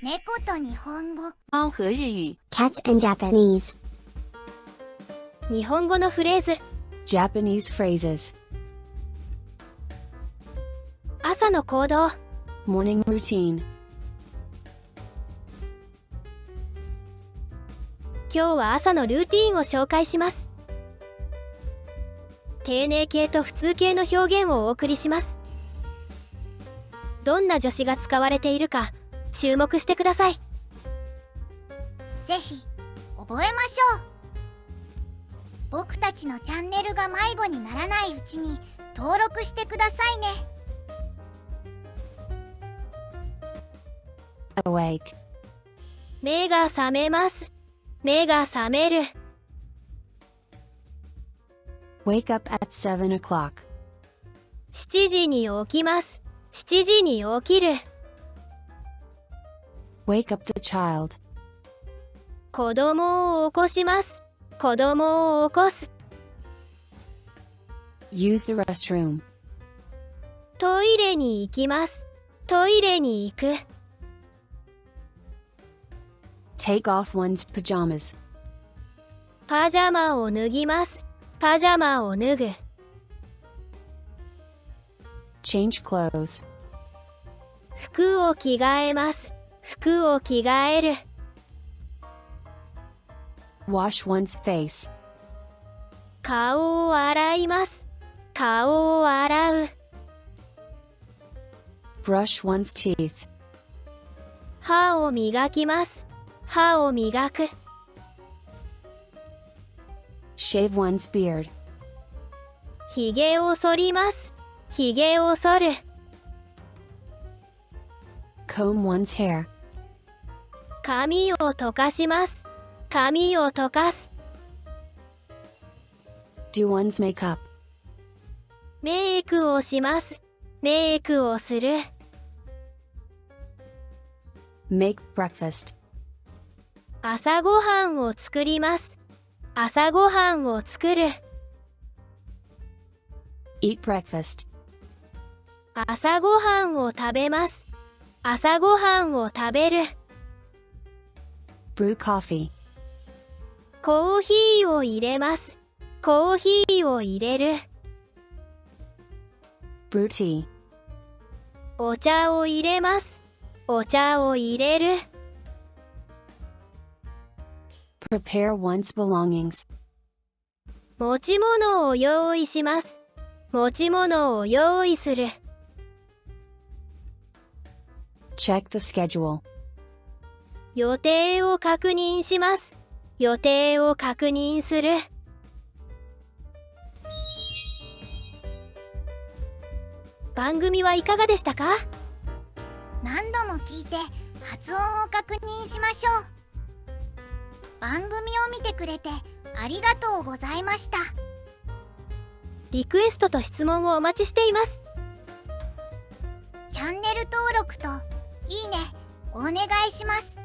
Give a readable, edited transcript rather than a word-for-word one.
猫と日本語。猫和日语 Cats and Japanese. 日本語のフレーズ。 Japanese phrases. 朝の行動。 Morning routine. 今日は朝のルーティーンを紹介します。丁寧形と普通形の表現をお送りします。どんな助詞が使われているか注目してください。ぜひ覚えましょう。僕たちのチャンネルが迷子にならないうちに登録してくださいね。Awake. 目が覚めます。目が覚める。Wake up at 7 o'clock. 7時に起きます。7時に起きる。Wake up the child. 子供を起こします。子供を起こす。Use the restroom. トイレに行きます。トイレに行く。Take off one's pajamas. パジャマを脱ぎます。パジャマを脱ぐ。Change clothes. 服を着替えます。服を着替える。Wash one's face. 顔を洗います。顔を洗う。Brush one's teeth. 歯を磨きます。歯を磨く。Shave one's beard. ひげを剃ります。ひげを剃る。Comb one's hair. 髪を溶かします。髪を溶かす。Do one's makeup. メイクをします。メイクをする。Make breakfast. 朝ごはんを作ります。朝ごはんを作る。Eat breakfast. 朝ごはんを食べます。朝ごはんを食べる。Brew coffee. コーヒーを入れます。コーヒーを入れる。Brew tea. お茶を入れます。お茶を入れる。Prepare one's belongings. 持ち物を用意します。持ち物を用意する。Check the schedule. 予定を確認します。予定を確認する。番組はいかがでしたか？何度も聞いて発音を確認しましょう。番組を見てくれてありがとうございました。リクエストと質問をお待ちしています。チャンネル登録といいねお願いします。